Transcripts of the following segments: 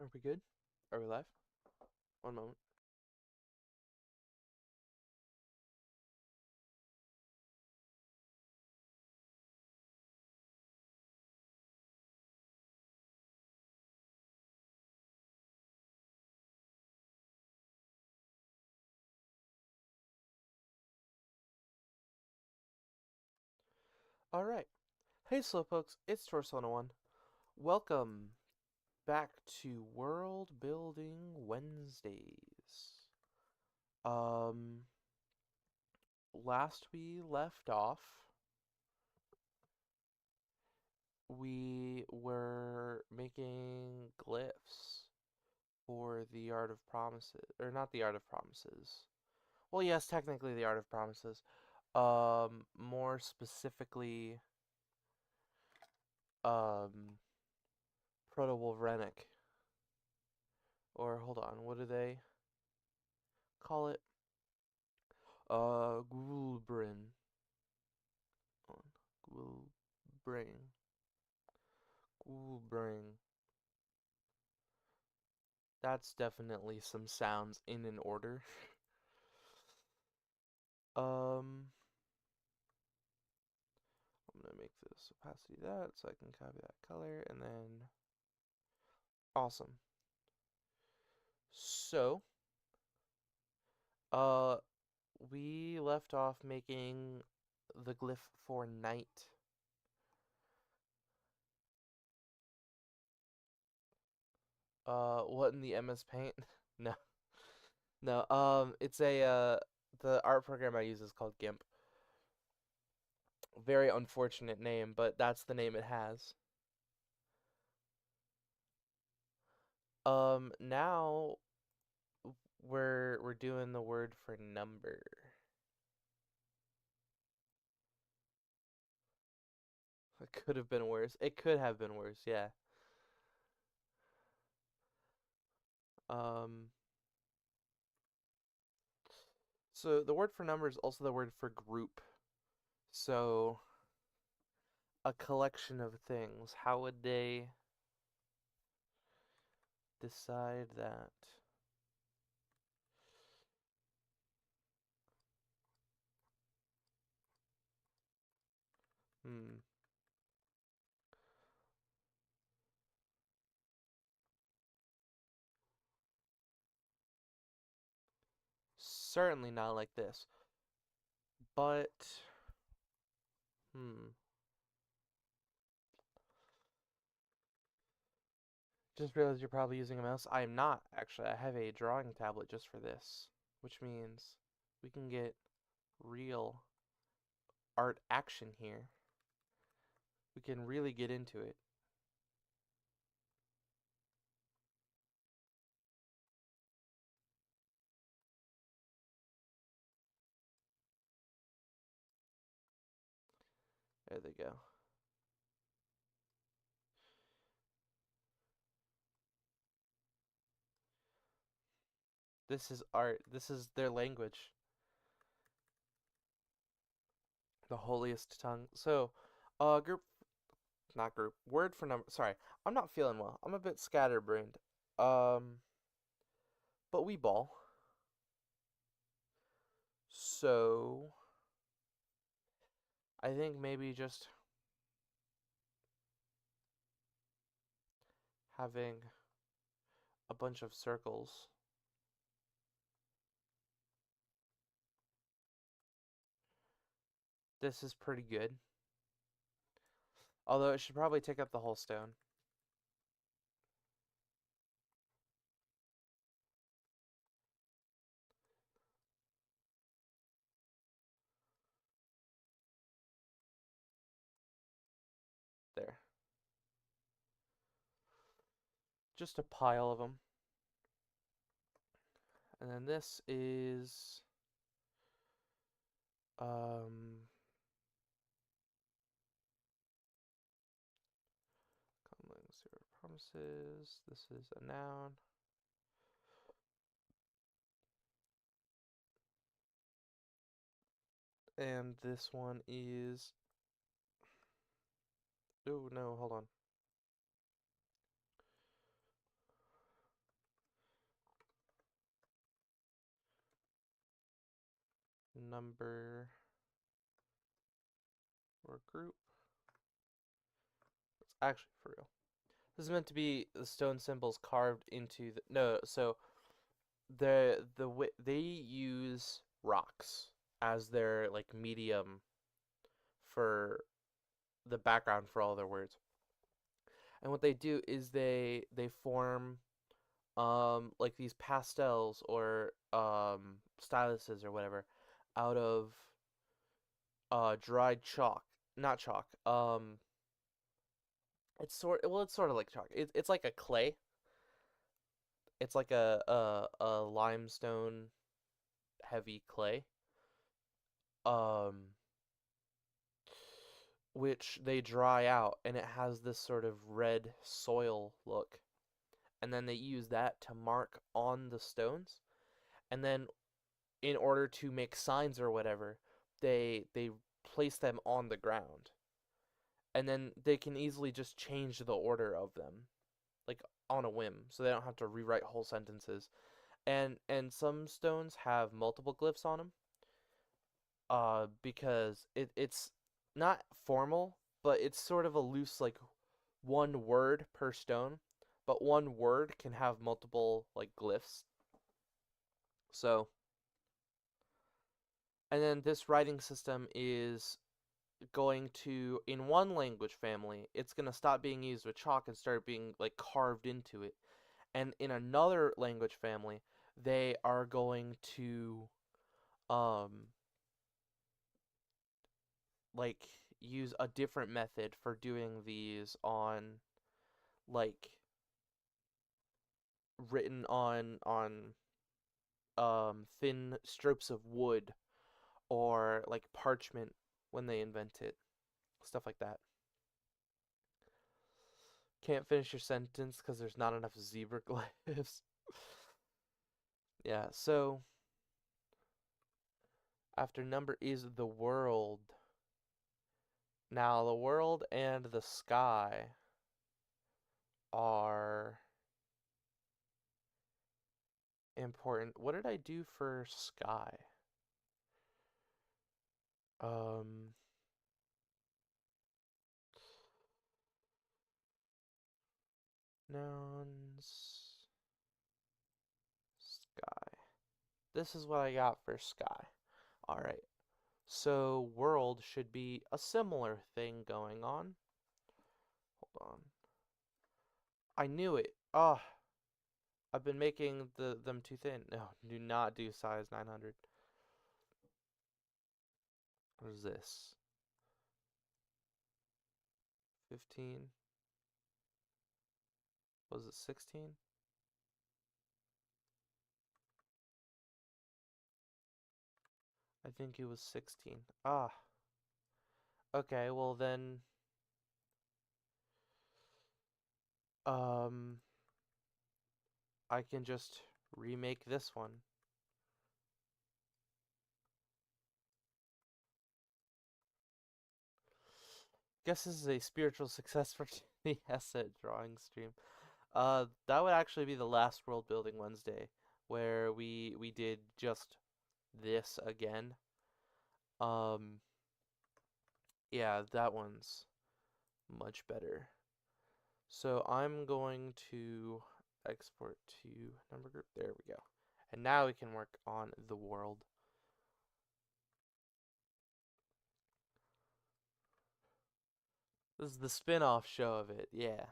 Are we good? Are we live? One moment. Alright. Hey, Slowpokes, it's Torso101. Welcome back to World Building Wednesdays. Um, last we left off, we were making glyphs for the Art of Promises. Or not the Art of Promises. Well, yes, technically the Art of Promises. More specifically, um, Proto-Wolverenic. Or, hold on, what do they call it? Gulbrin. Gulbring. Gulbring. That's definitely some sounds in an order. I'm gonna make this opacity that so I can copy that color and then awesome. So, uh, we left off making the glyph for night. What in the MS Paint? No. No, it's the art program I use is called GIMP. Very unfortunate name, but that's the name it has. Now we're doing the word for number. It could have been worse. It could have been worse, yeah. Um, so the word for number is also the word for group. So a collection of things. How would they decide that? Hmm. Certainly not like this. But hmm. Just realized you're probably using a mouse. I am not, actually. I have a drawing tablet just for this, which means we can get real art action here. We can really get into it. There they go. This is art. This is their language. The holiest tongue. So, group, not group, word for number. Sorry, I'm not feeling well. I'm a bit scatterbrained. Um, but we ball. So, I think maybe just having a bunch of circles. This is pretty good. Although it should probably take up the whole stone. There. Just a pile of them. And then this is um zero promises. This is a noun. And this one is oh no, hold on. number or group. It's actually for real. This is meant to be the stone symbols carved into the no. So they use rocks as their like medium for the background for all their words. And what they do is they form like these pastels or styluses or whatever out of dried chalk. Not chalk. It's sort of like chalk. It's like a clay. It's like a limestone heavy clay. Um which they dry out and it has this sort of red soil look. And then they use that to mark on the stones. And then in order to make signs or whatever, they place them on the ground. And then they can easily just change the order of them like on a whim so they don't have to rewrite whole sentences. And some stones have multiple glyphs on them because it's not formal, but it's sort of a loose like one word per stone, but one word can have multiple like glyphs. So, and then this writing system is going to, in one language family, it's going to stop being used with chalk and start being like carved into it. And in another language family, they are going to um like use a different method for doing these on like written on thin strips of wood or like parchment when they invent it. Stuff like that. Can't finish your sentence because there's not enough zebra glyphs. Yeah, so after number is the world. Now, the world and the sky are important. What did I do for sky? Um, nouns, sky. This is what I got for sky. All right. So world should be a similar thing going on. Hold on. I knew it. Ah, I've been making them too thin. No, do not do size 900. What is this? 15? Was it 16? I think it was 16. Ah, okay, well then, um, I can just remake this one. Guess this is a spiritual success for the asset drawing stream. That would actually be the last World Building Wednesday, where we did just this again. Um, yeah, that one's much better. So I'm going to export to number group. There we go. And now we can work on the world. This is the spin-off show of it. Yeah.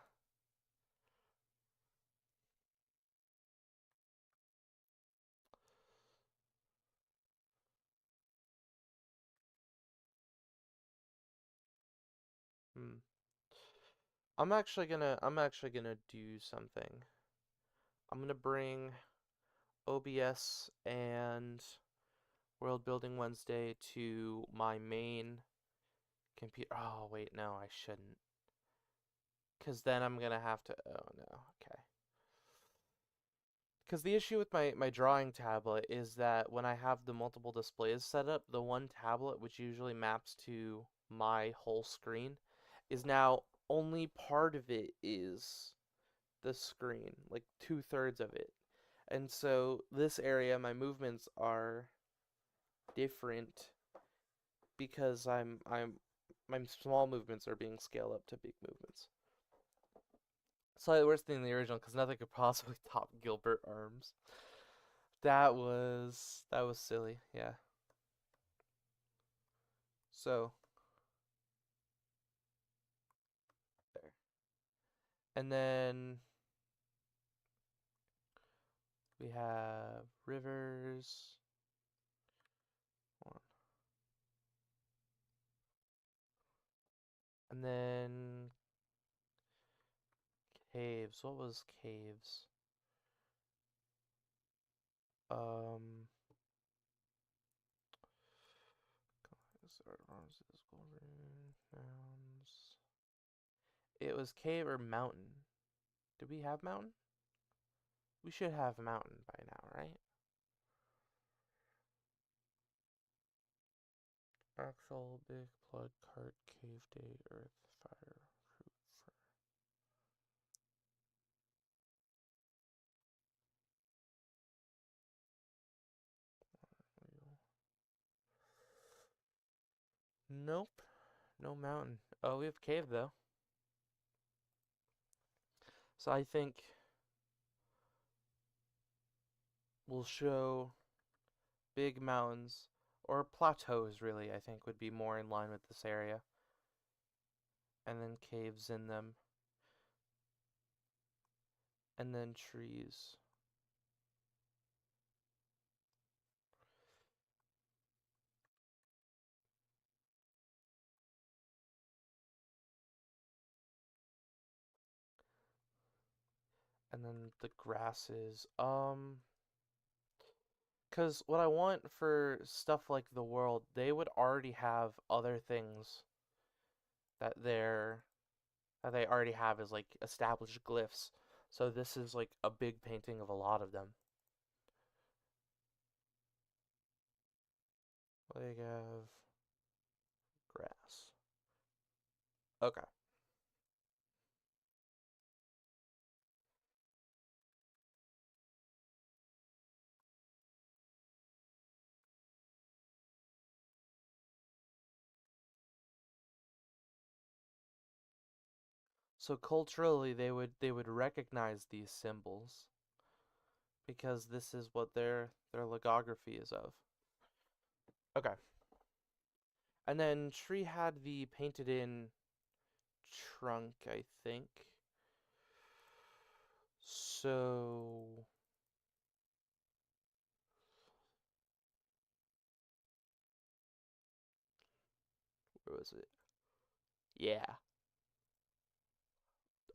Hmm. I'm actually gonna do something. I'm gonna bring OBS and World Building Wednesday to my main computer. Oh, wait, no, I shouldn't. Because then I'm going to have to. Oh, no. Okay. Because the issue with my drawing tablet is that when I have the multiple displays set up, the one tablet, which usually maps to my whole screen, is now only part of it is the screen, like 2/3 of it. And so this area, my movements are different because my small movements are being scaled up to big movements. Slightly worse than the original because nothing could possibly top Gilbert arms. That was silly. Yeah. So there, and then we have rivers. One. And then caves. What was caves? Um, Mounds. It was cave or mountain. Did we have mountain? We should have mountain by now, right? Axle, big blood cart, cave day, earth, fire, fruit, fur. Nope, no mountain. Oh, we have cave though. So I think we'll show big mountains or plateaus really, I think would be more in line with this area. And then caves in them. And then trees. And then the grasses. Because what I want for stuff like the world, they would already have other things that they already have as like established glyphs. So this is like a big painting of a lot of them. They have grass. Okay. So culturally they would recognize these symbols because this is what their logography is of. Okay. And then tree had the painted in trunk, I think. So where was it? Yeah.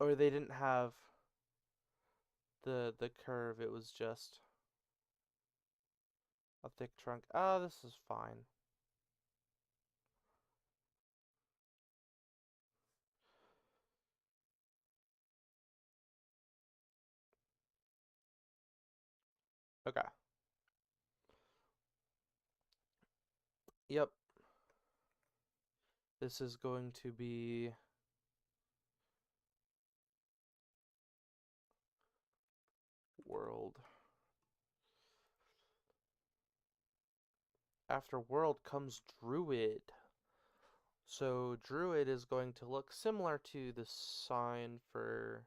Or they didn't have the curve, it was just a thick trunk. Oh, this is fine. Okay. Yep. This is going to be world. After world comes druid. So druid is going to look similar to the sign for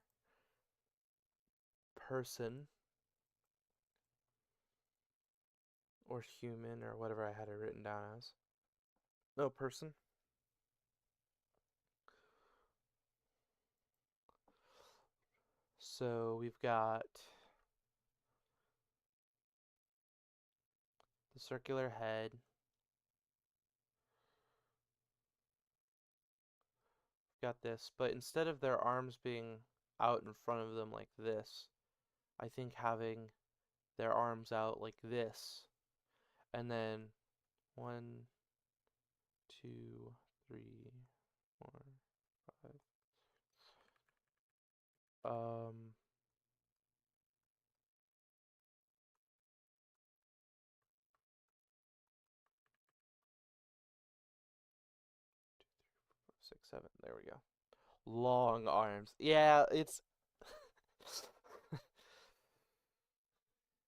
person or human or whatever I had it written down as. No, person. So we've got the circular head. We've got this, but instead of their arms being out in front of them like this, I think having their arms out like this, and then 1, 2, 3, 4, 5. Um, 6, 7. There we go. Long arms. Yeah, it's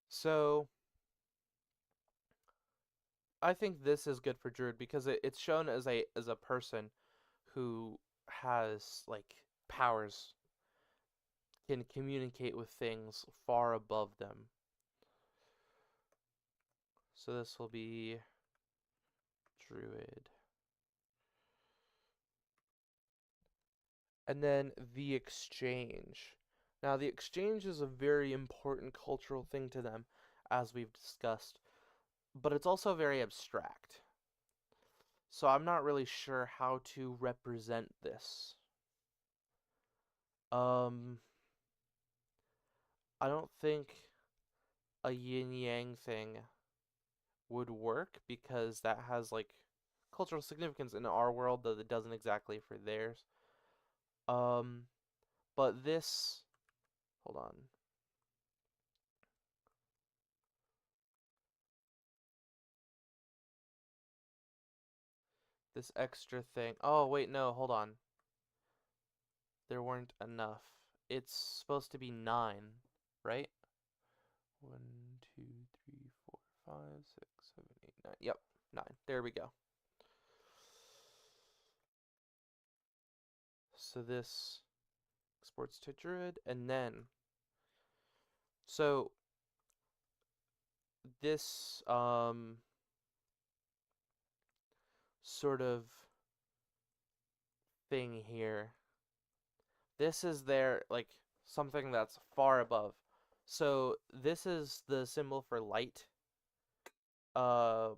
so I think this is good for Druid because it's shown as a person who has like powers, can communicate with things far above them. So this will be Druid. And then the exchange. Now, the exchange is a very important cultural thing to them, as we've discussed, but it's also very abstract. So I'm not really sure how to represent this. Um, I don't think a yin yang thing would work because that has like cultural significance in our world that it doesn't exactly for theirs. Um, but this, hold on. This extra thing. Oh, wait, no, hold on. There weren't enough. It's supposed to be 9, right? 1, 2, 3, 4, 5, 6, 7, 8, 9. Yep, 9. There we go. So this exports to Druid, and then so this sort of thing here. This is their like something that's far above. So this is the symbol for light, uh,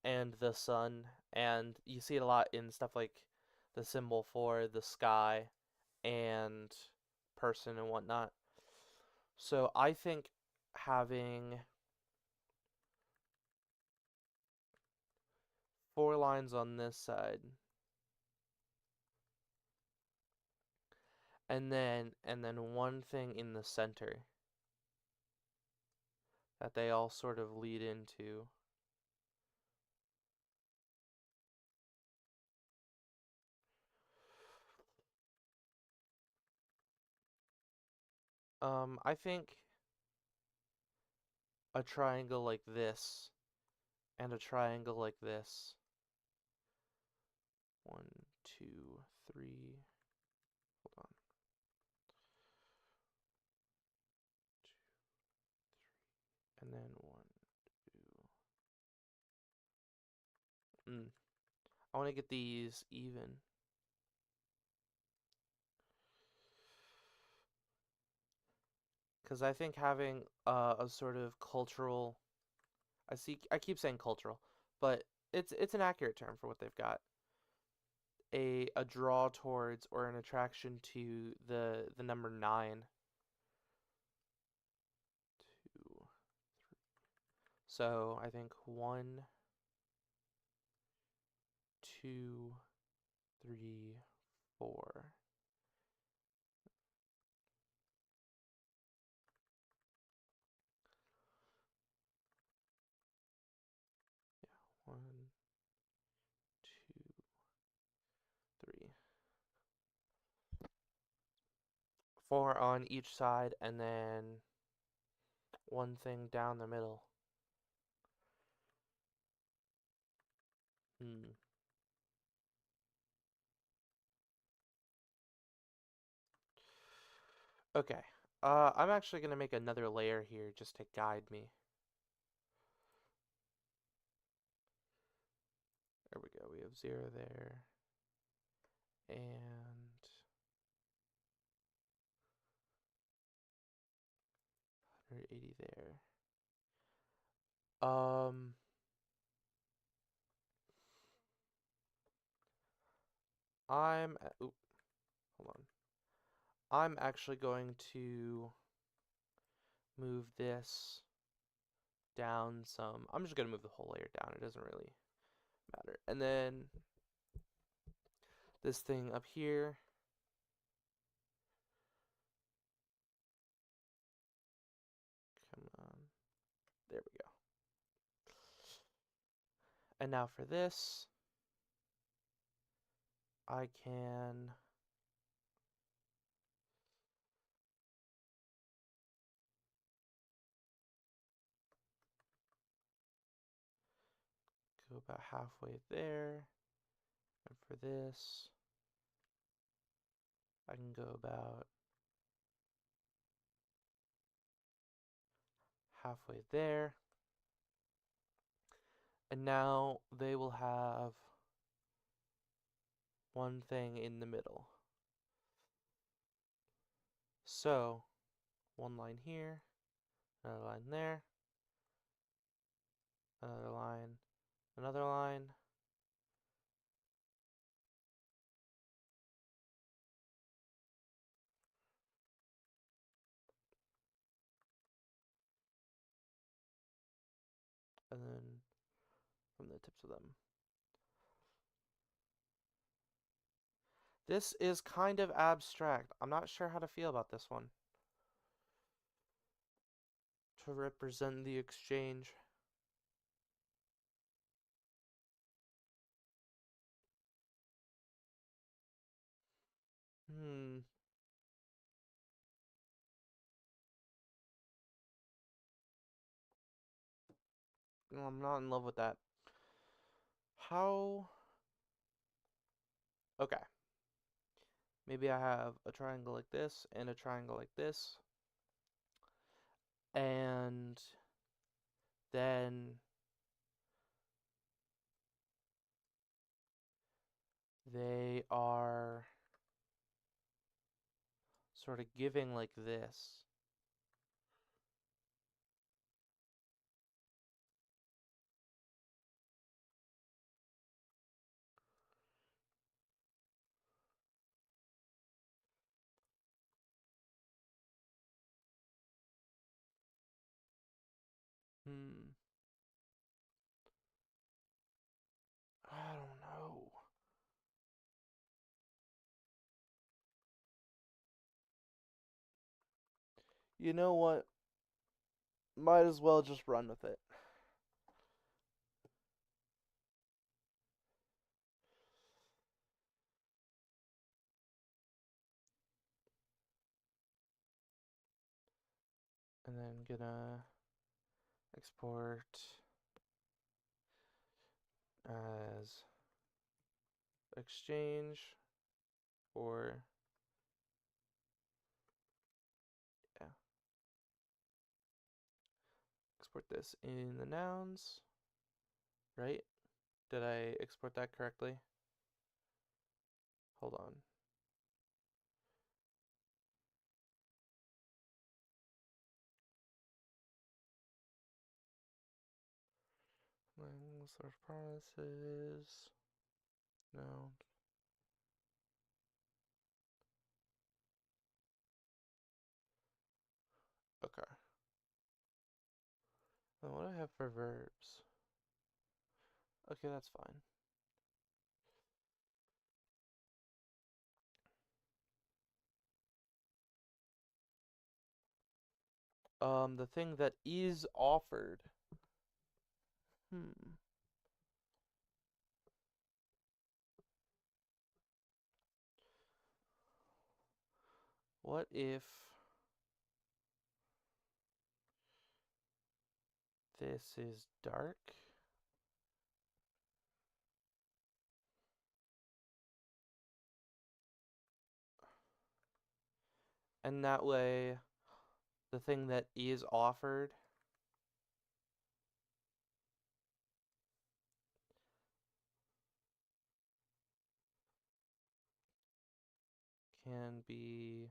and the sun, and you see it a lot in stuff like the symbol for the sky and person and whatnot. So I think having 4 lines on this side, and then one thing in the center that they all sort of lead into. I think a triangle like this and a triangle like this. 1, 2, 3. Hold on. 2, and then 1, 2. I want to get these even. Because I think having a sort of cultural, I keep saying cultural, but it's an accurate term for what they've got. A draw towards or an attraction to the number 9. 2. So I think 1, 2, 3, 4. Yeah, 1, 2, 3. 4 on each side, and then one thing down the middle. Hmm. Okay. I'm actually gonna make another layer here just to guide me. There we go. We have 0 there, and 180 there. Um, Oop, hold on. I'm actually going to move this down some. I'm just gonna move the whole layer down. It doesn't really matter. And then this thing up here. Come on. There we go. And now for this, I can go about halfway there. And for this, I can go about halfway there. And now they will have one thing in the middle. So, one line here, another line there, another line, another line. And then from the tips of them. This is kind of abstract. I'm not sure how to feel about this one. To represent the exchange. Hmm. No, I'm not in love with that. How? Okay. Maybe I have a triangle like this and a triangle like this. And then they are sort of giving like this. Hmm. I don't know. You know what? Might as well just run with it. And then gonna export as exchange or yeah. Export this in the nouns, right? Did I export that correctly? Hold on. Source promises. No. Okay. Then what do I have for verbs? Okay, that's fine. The thing that is offered. Hmm. What if this is dark? And that way, the thing that is offered can be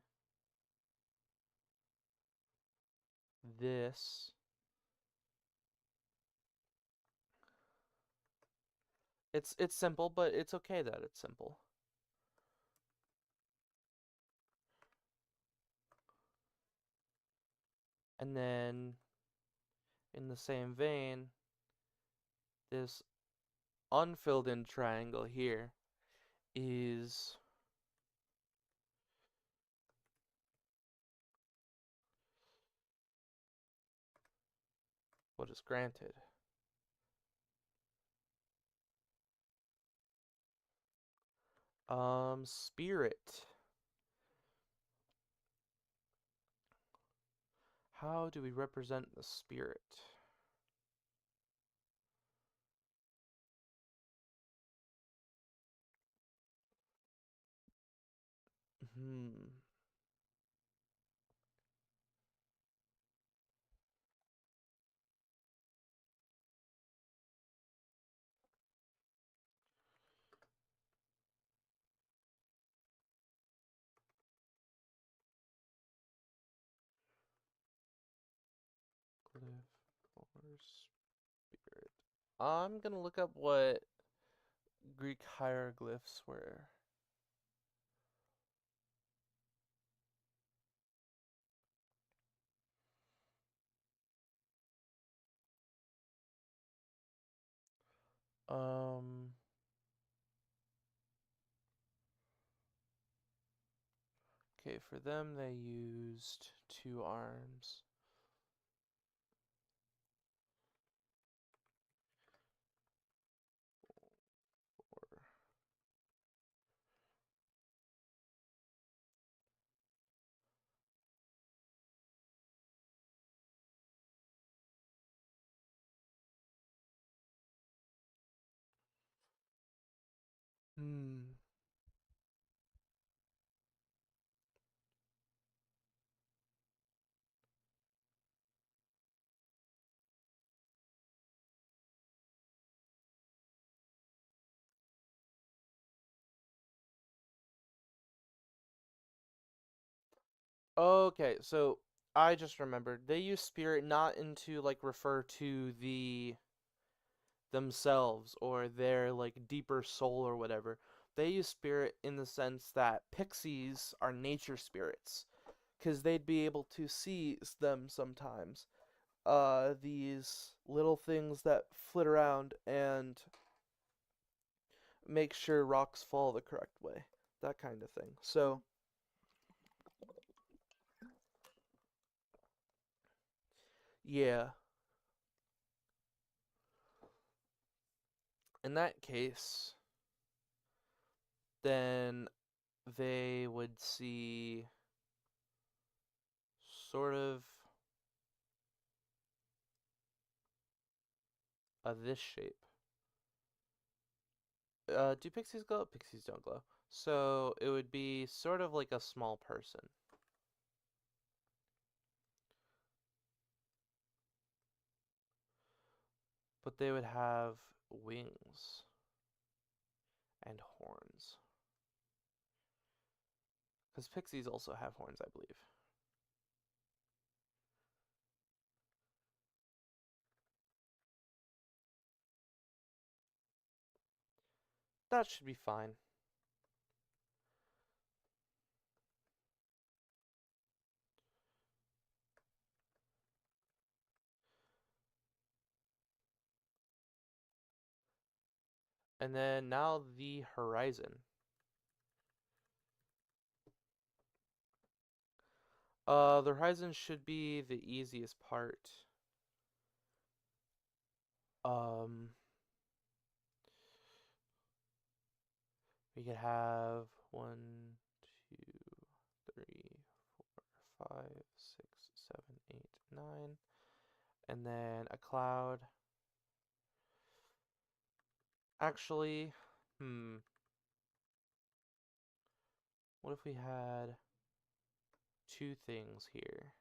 this. It's simple, but it's okay that it's simple. And then in the same vein, this unfilled in triangle here is what is granted. Spirit. How do we represent the spirit? Hmm. Glyph or spirit. I'm gonna look up what Greek hieroglyphs were. Um. Okay, for them they used two arms. Or, hmm. Okay, so I just remembered they use spirit not into like refer to the themselves or their like deeper soul or whatever. They use spirit in the sense that pixies are nature spirits because they'd be able to see them sometimes. These little things that flit around and make sure rocks fall the correct way, that kind of thing. So, yeah, in that case, then they would see sort of this shape. Do pixies glow? Pixies don't glow. So it would be sort of like a small person. But they would have wings and horns. Because pixies also have horns, I believe. That should be fine. And then now the horizon. The horizon should be the easiest part. Um, we could have 1, 2, 3, 4, 5, 6, 7, 8, 9, and then a cloud. Actually, what if we had two things here,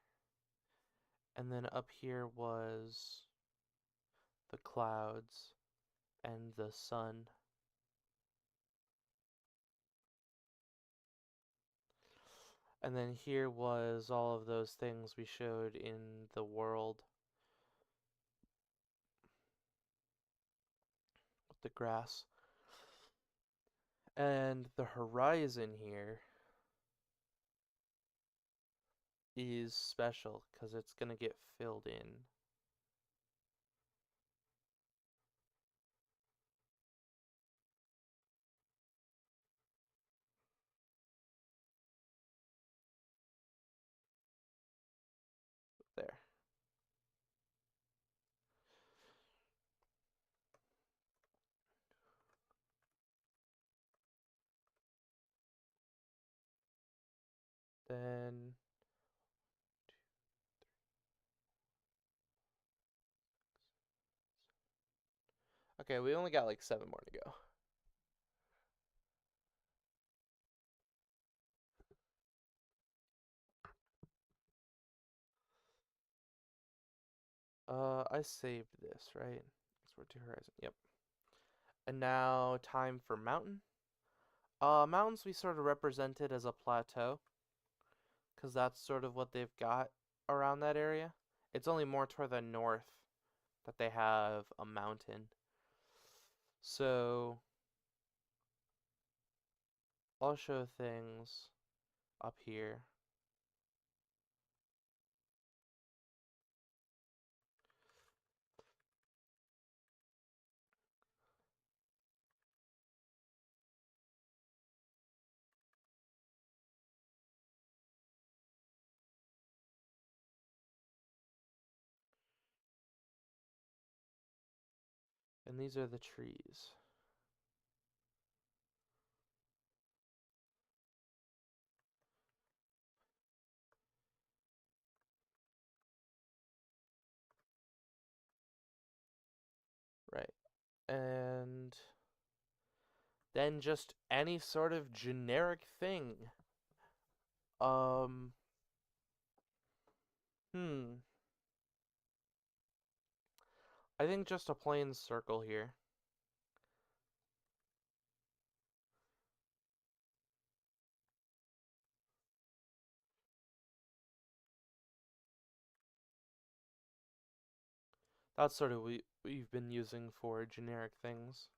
and then up here was the clouds and the sun, and then here was all of those things we showed in the world with the grass. And the horizon here is special because it's going to get filled in. There. Then, okay, we only got like 7 more to go. I saved this, right? Export to horizon. Yep. And now time for mountain. Mountains we sort of represented as a plateau, because that's sort of what they've got around that area. It's only more toward the north that they have a mountain. So I'll show things up here. And these are the trees. Right. And then just any sort of generic thing. Um, hmm. I think just a plain circle here. That's sort of what we've been using for generic things.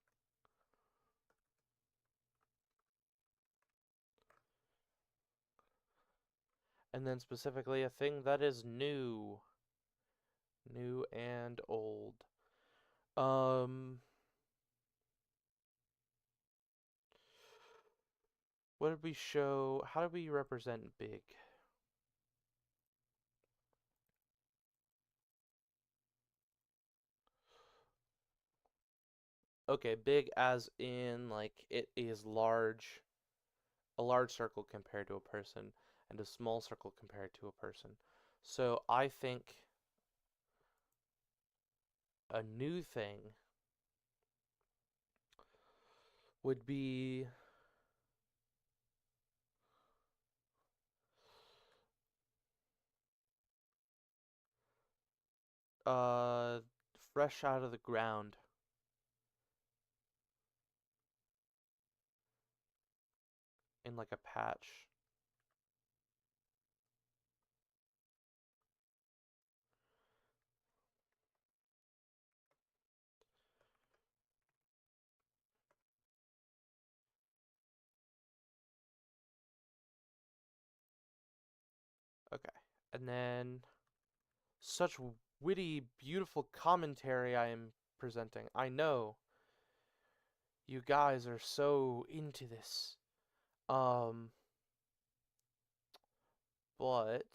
And then specifically a thing that is new. New and old. Um, what did we show? How did we represent big? Okay, big as in like it is large, a large circle compared to a person, and a small circle compared to a person. So I think a new thing would be uh fresh out of the ground in like a patch. Okay. And then such witty, beautiful commentary I am presenting. I know you guys are so into this. Um, but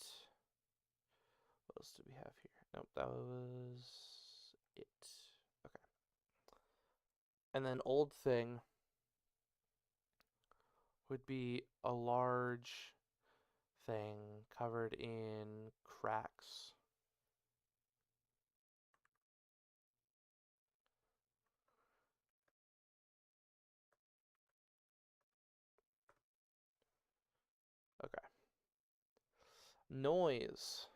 what else do we have here? Nope, that was it. Okay. And then old thing would be a large thing covered in cracks. Okay. Noise,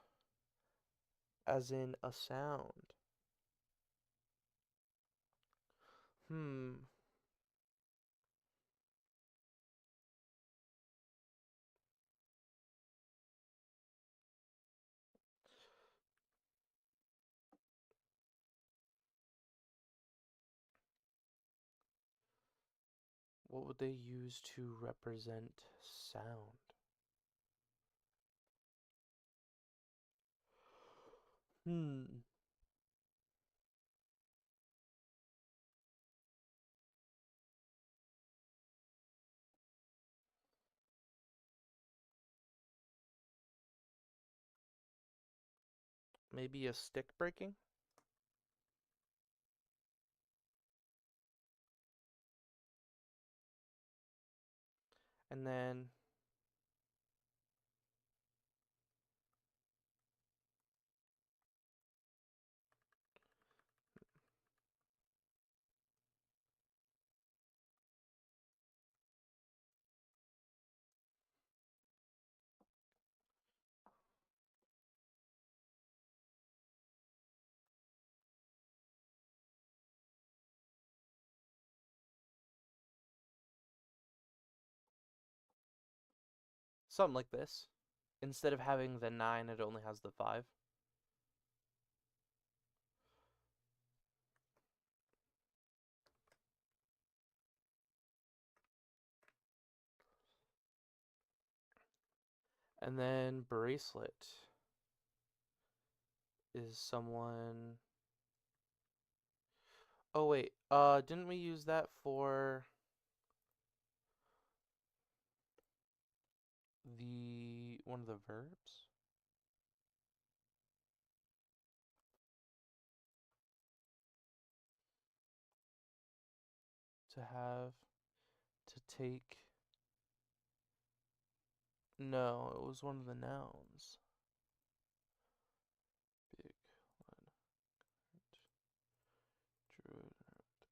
as in a sound. Hmm. What would they use to represent sound? Hmm. Maybe a stick breaking? And then Something like this. Instead of having the 9, it only has the 5. And then bracelet is someone. Oh wait, didn't we use that for the one of the verbs? To have, to take. No, it was one of the nouns. Big one, druid,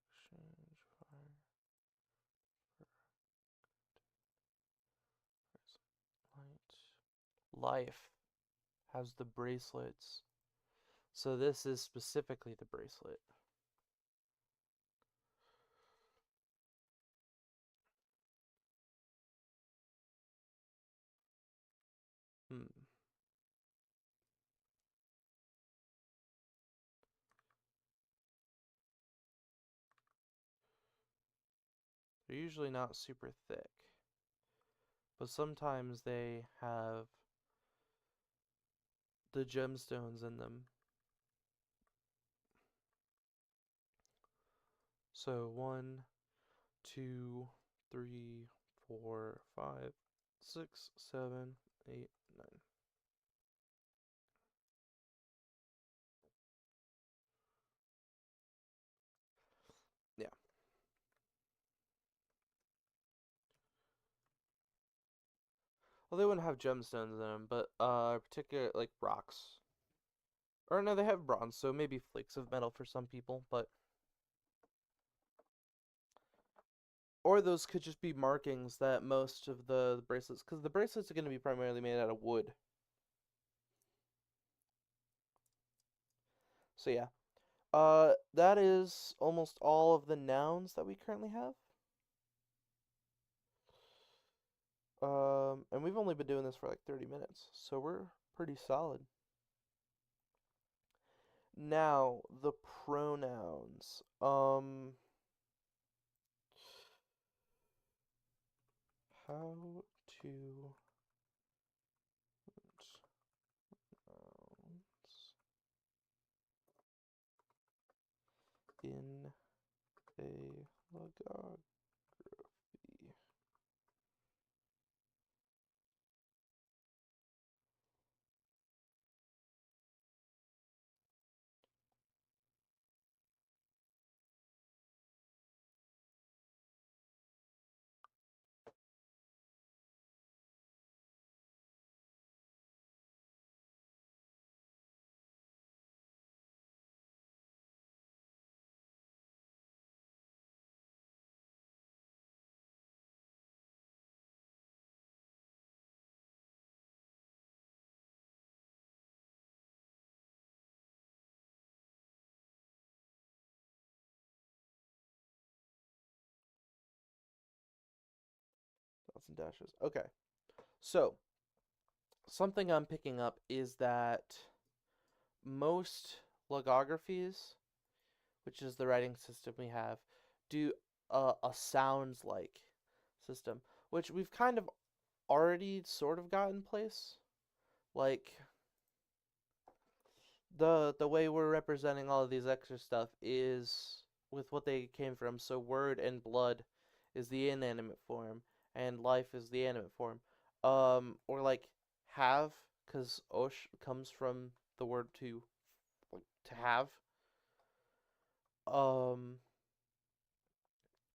exchange, fire, light. Life has the bracelets. So this is specifically the bracelet. Hmm. They're usually not super thick, but sometimes they have the gemstones in them. So 1, 2, 3, 4, 5, 6, 7, 8, 9. Yeah. Well, they wouldn't have gemstones in them, but particular like rocks. Or no, they have bronze, so maybe flakes of metal for some people, but or those could just be markings that most of the bracelets, because the bracelets are going to be primarily made out of wood. So yeah, that is almost all of the nouns that we currently have. And we've only been doing this for like 30 minutes, so we're pretty solid. Now, the pronouns. How to pronouns in a logography. Dots and dashes. Okay. So, something I'm picking up is that most logographies, which is the writing system we have, do a sounds like system, which we've kind of already sort of got in place. Like the way we're representing all of these extra stuff is with what they came from. So word and blood is the inanimate form, and life is the animate form. Or like have, because osh comes from the word to have. Um,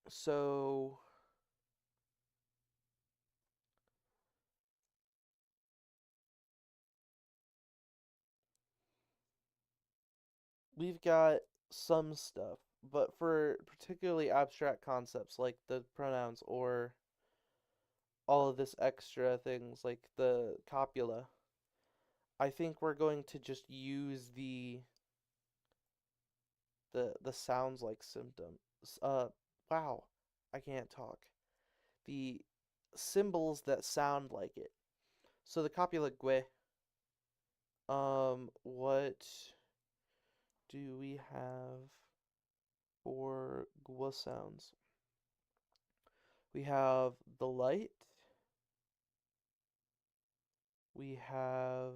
so we've got some stuff, but for particularly abstract concepts like the pronouns or all of this extra things like the copula, I think we're going to just use the sounds like symptom. Wow, I can't talk. The symbols that sound like it. So the copula gue. What do we have for gua sounds? We have the light. We have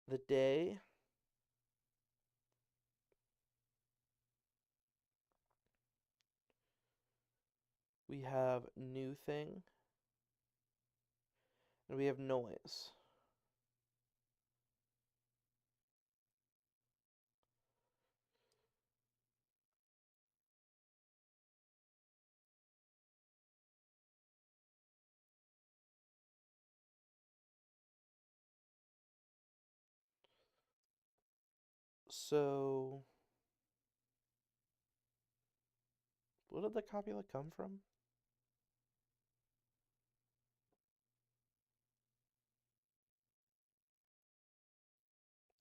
the day. We have new thing. And we have noise. So, where did the copula come from?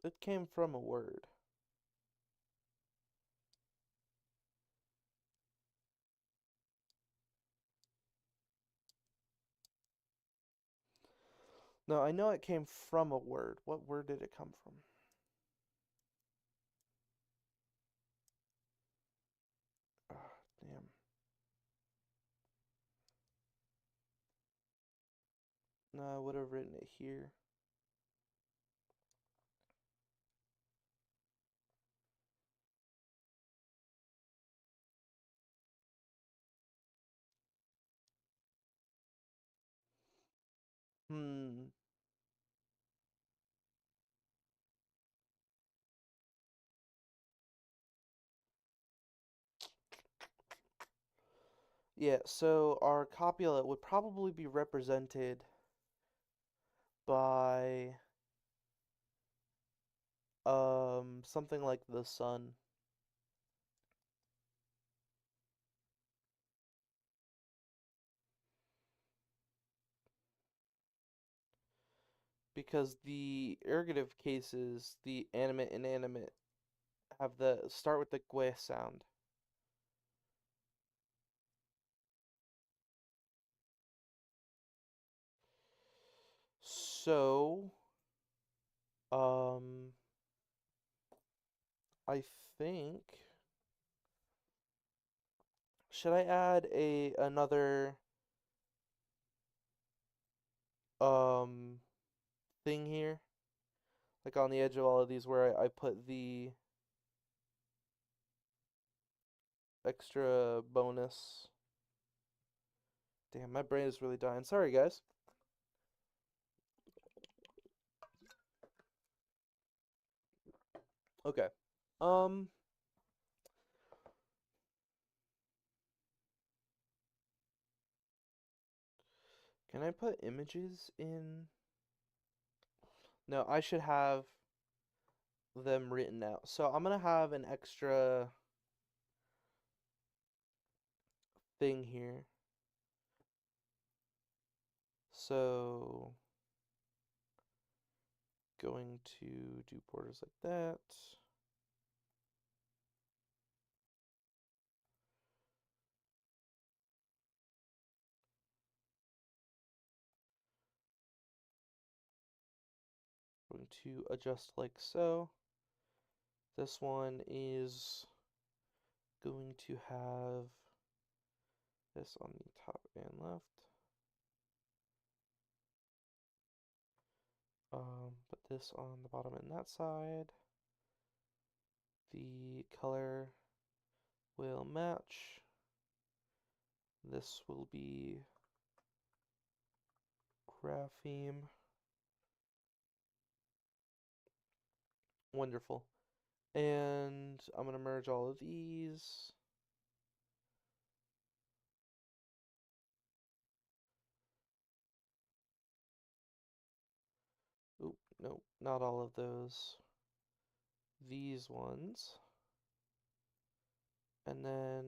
It came from a word. No, I know it came from a word. What word did it come from? Ah, damn. No, I would have written it here. Hmm. Yeah, so our copula would probably be represented by something like the sun, because the ergative cases, the animate and inanimate, have the start with the gue sound. So, um, I think should I add a another um thing here? Like on the edge of all of these where I put the extra bonus. Damn, my brain is really dying. Sorry, guys. Okay. Um, can I put images in? No, I should have them written out. So I'm gonna have an extra thing here. So going to do borders like that. Going to adjust like so. This one is going to have this on the top and left. Put this on the bottom and that side. The color will match. This will be grapheme. Wonderful. And I'm going to merge all of these. Oop, nope, not all of those. These ones. And then,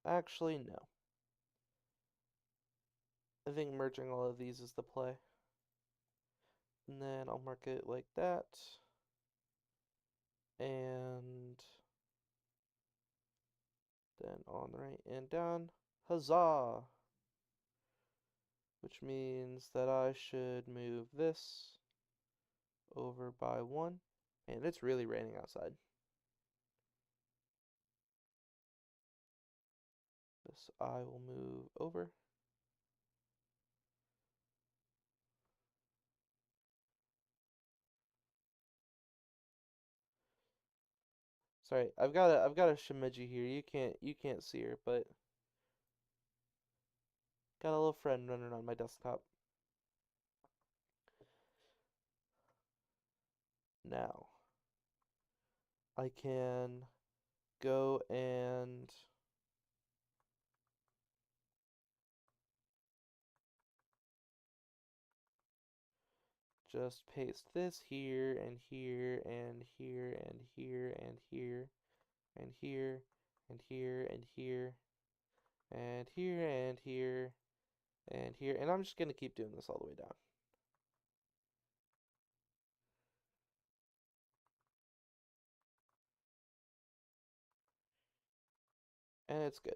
actually, no. I think merging all of these is the play. And then I'll mark it like that. And then on the right and down. Huzzah! Which means that I should move this over by 1. And it's really raining outside. This I will move over. Sorry, I've got a Shimiji here. You can't see her, but got a little friend running on my desktop. Now I can go and just paste this here and here and here and here and here and here and here and here and here and here and here, and I'm just gonna keep doing this all the way down. And it's good.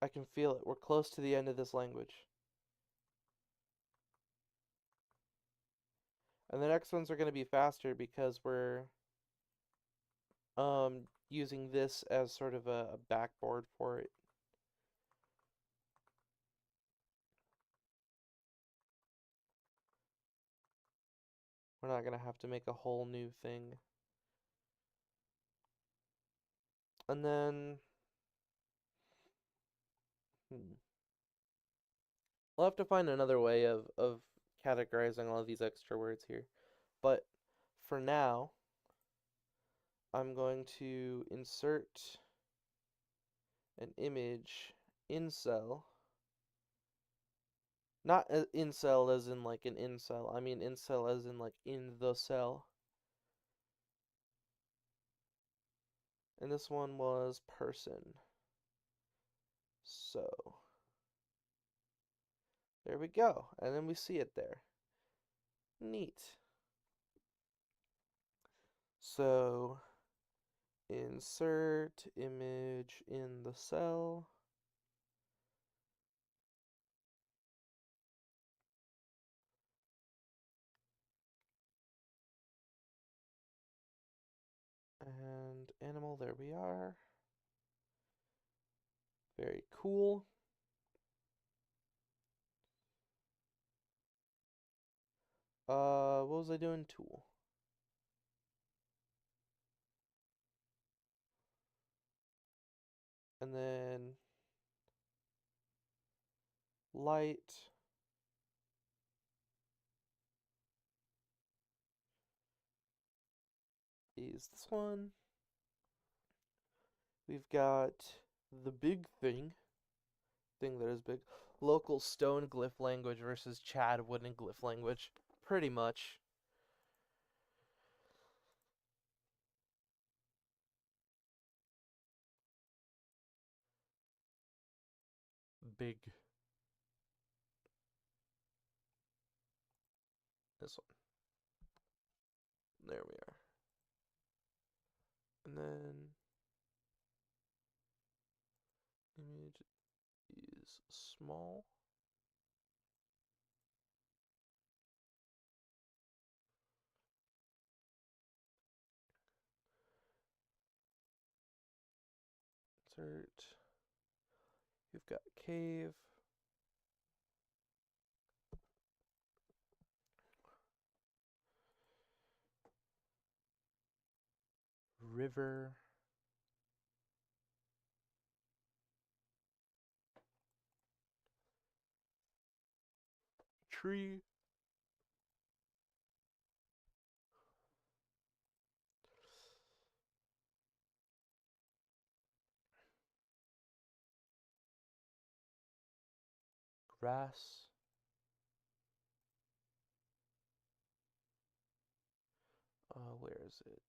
I can feel it. We're close to the end of this language. And the next ones are going to be faster because we're using this as sort of a backboard for it. We're not going to have to make a whole new thing. And then I'll have to find another way of categorizing all of these extra words here. But for now, I'm going to insert an image in cell. Not incel as in like an incel. I mean incel as in like in the cell. And this one was person. So there we go. And then we see it there. Neat. So insert image in the cell. And animal, there we are. Very cool. What was I doing? Tool. And then light. Is this one. We've got the big thing that is big. Local stone glyph language versus Chad wooden glyph language. Pretty much. Big. This one. There we are. And then image is small. Insert. You've got cave. River. Tree. Grass. Where is it?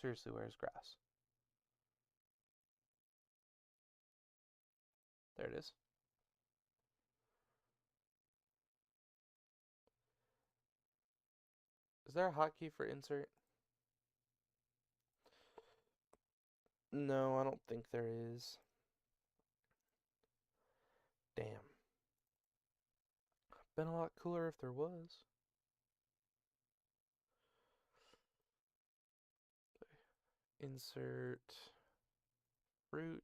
Seriously, where's grass? There it is. there a hotkey for insert? No, I don't think there is. Damn. Been a lot cooler if there was. Insert root.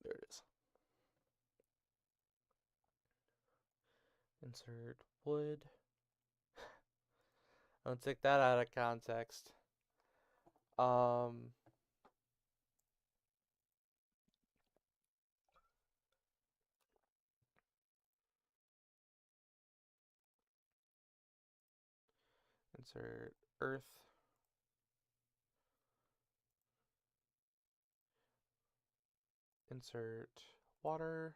There it is. Insert wood. Don't take that out of context. Insert earth. Insert water.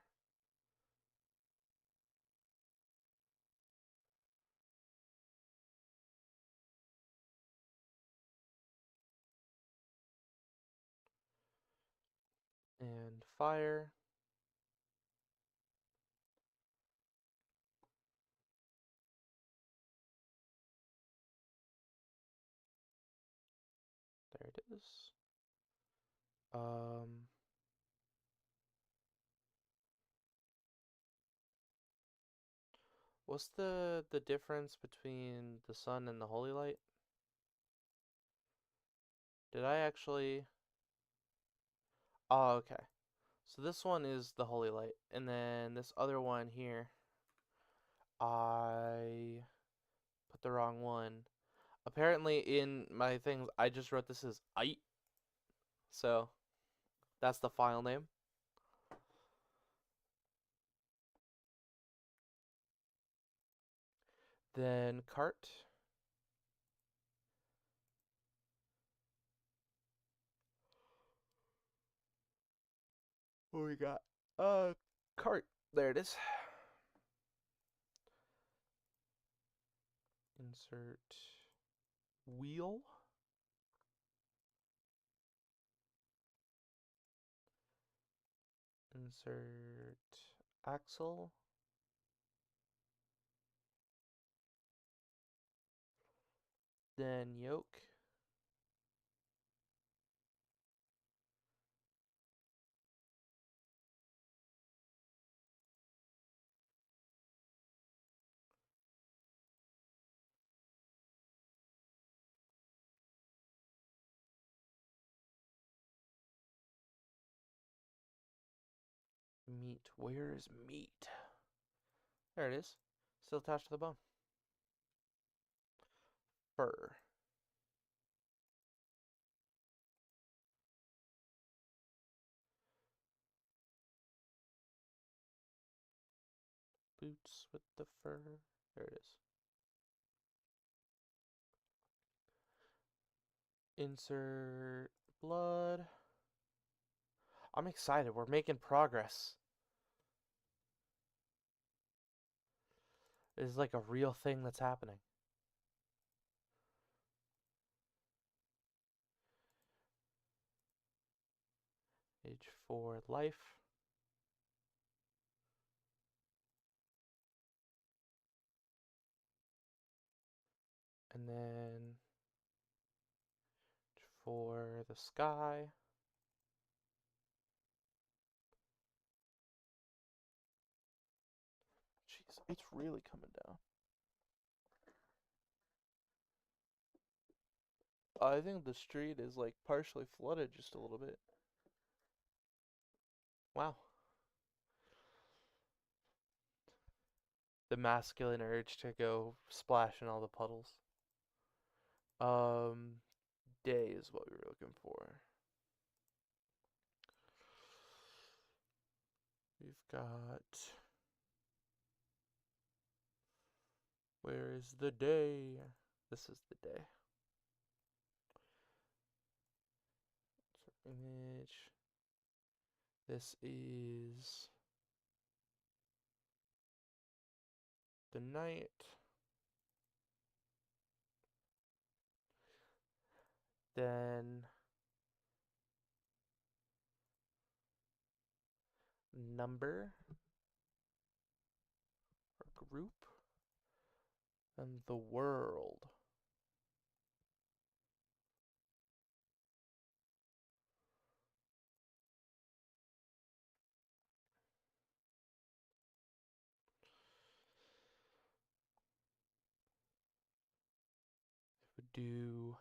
And fire. There it is. What's the difference between the sun and the holy light? Did I actually? Oh, okay. So this one is the holy light, and then this other one here, I put the wrong one. Apparently in my things, I just wrote this as "ite," so that's the file name. Then cart. What we got? Cart. There it is. Insert wheel. Insert axle. Then yoke. Meat. Where is meat? There it is. Still attached to the bone. Fur. Boots with the fur. There it is. Insert blood. I'm excited. We're making progress. This is like a real thing that's happening. H4 life. And then for the sky. Jeez, it's really coming down. I think the street is like partially flooded just a little bit. Wow. The masculine urge to go splash in all the puddles. Um, Day is what we were looking for. We've got. Where is the day? This is the day. Image. This is the night. then number or group, and the world. Would do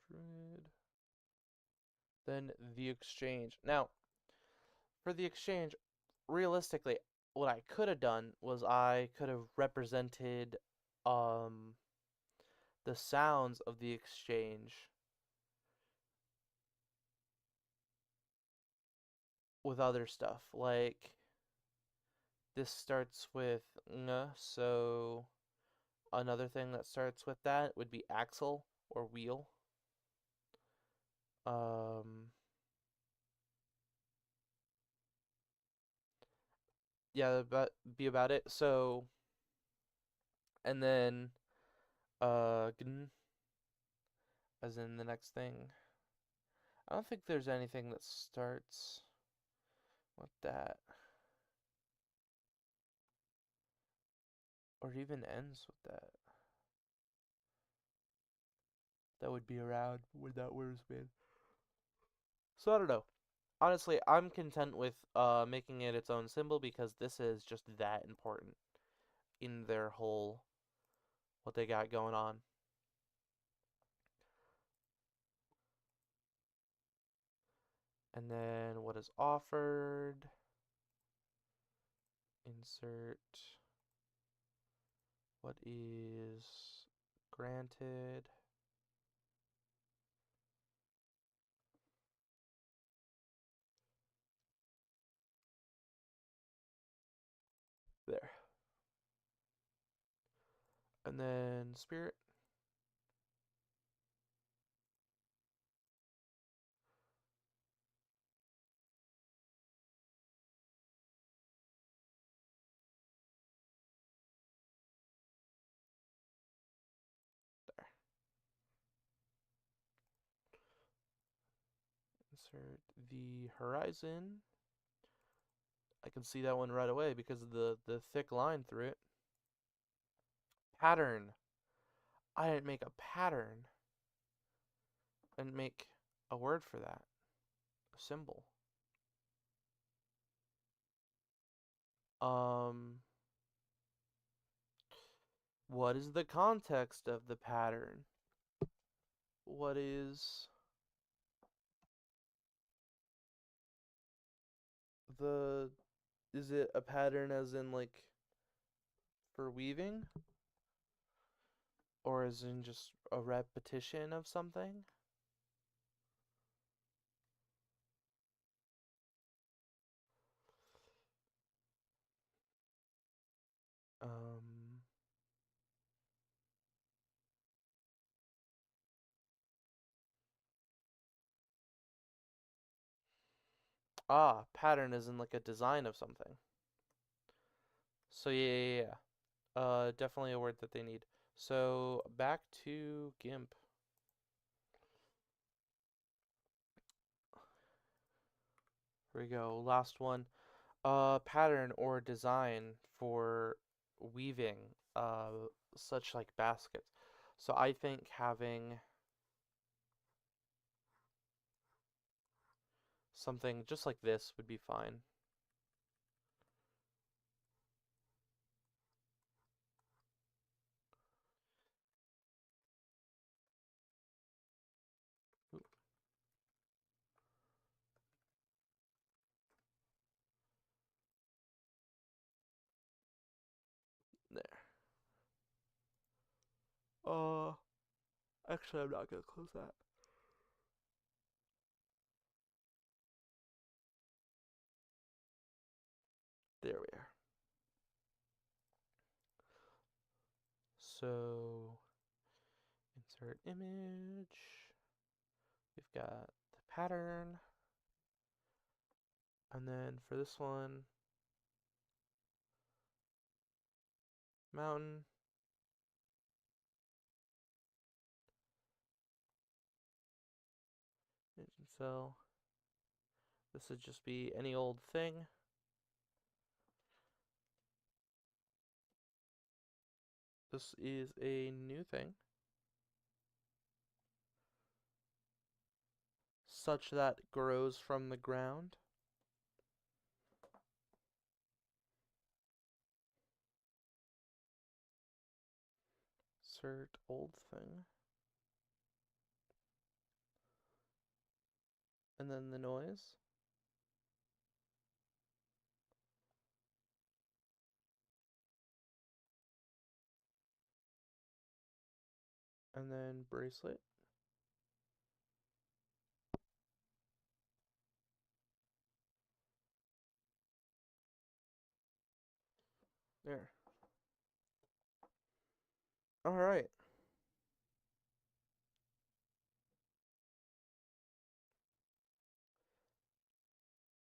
Druid. Then the exchange. Now, for the exchange, realistically, what I could have done was I could have represented um the sounds of the exchange with other stuff. Like this starts with ng, so another thing that starts with that would be axle or wheel. Yeah, but be about it. So, and then gn, as in the next thing. I don't think there's anything that starts with that or even ends with that. That would be around when that word's made. So I don't know. Honestly, I'm content with making it its own symbol because this is just that important in their whole what they got going on. And then what is offered? Insert what is granted. There. And then spirit. There. Insert the horizon. I can see that one right away because of the thick line through it. Pattern. I didn't make a pattern. I didn't make a word for that. A symbol. Um, what is the context of the pattern? What is the is it a pattern as in like for weaving or as in just a repetition of something? Um pattern is in like a design of something. So yeah. Definitely a word that they need. So back to GIMP. Here we go. Last one. Pattern or design for weaving such like baskets. So I think having something just like this would be fine. Ooh, there. Uh, actually, I'm not gonna close that. There we are. So insert image. We've got the pattern. And then for this one, mountain. Engine cell. This would just be any old thing. This is a new thing. Such that grows from the ground. Insert old thing. And then the noise. And then bracelet. There. Alright.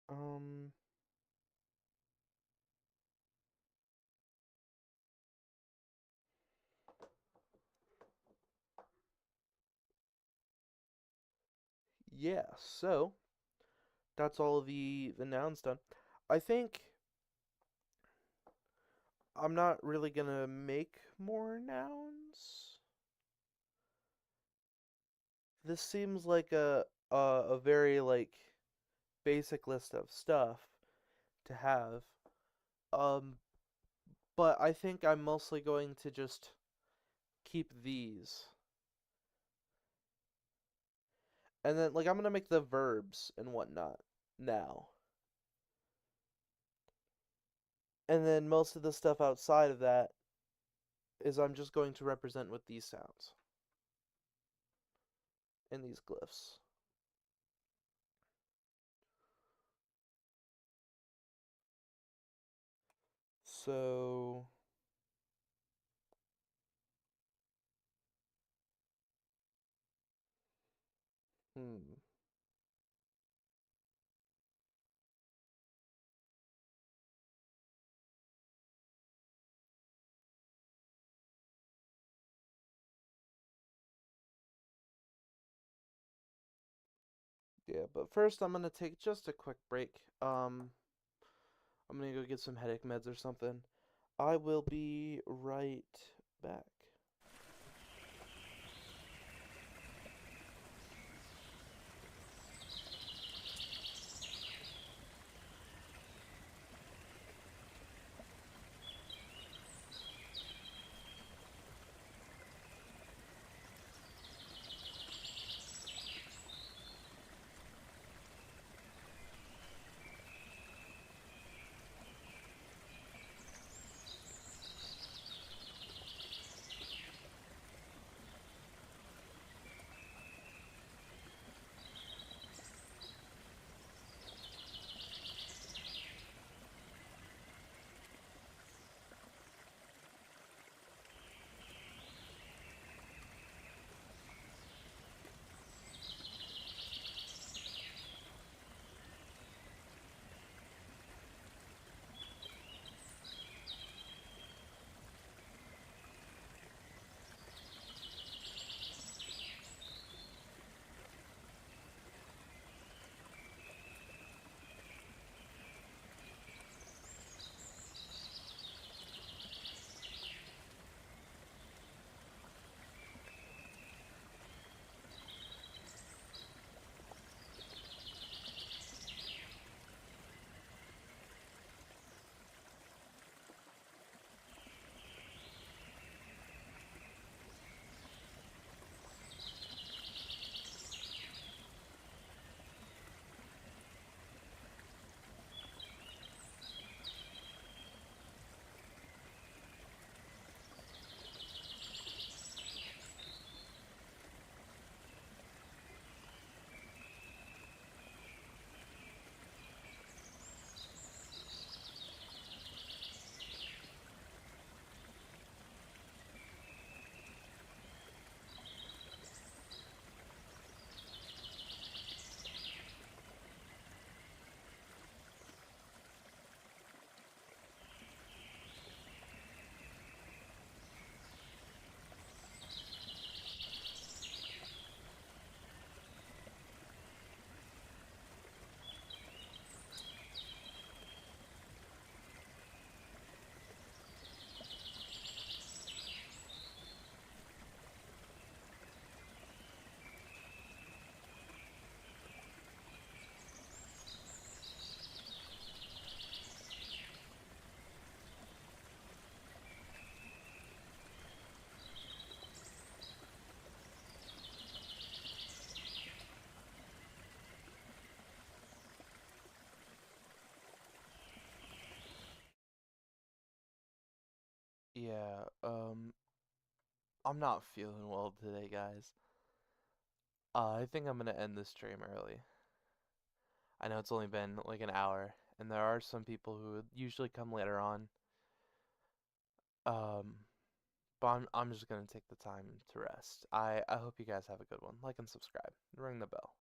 Um, yeah, so that's all of the nouns done. I think I'm not really gonna make more nouns. This seems like a very like basic list of stuff to have. Um, but I think I'm mostly going to just keep these. And then like I'm gonna make the verbs and whatnot now. And then most of the stuff outside of that is I'm just going to represent with these sounds and these glyphs. So hmm. Yeah, but first I'm gonna take just a quick break. I'm gonna go get some headache meds or something. I will be right back. Yeah, I'm not feeling well today, guys. I think I'm gonna end this stream early. I know it's only been like an hour, and there are some people who would usually come later on. Um, but I'm just gonna take the time to rest. I hope you guys have a good one. Like and subscribe. Ring the bell.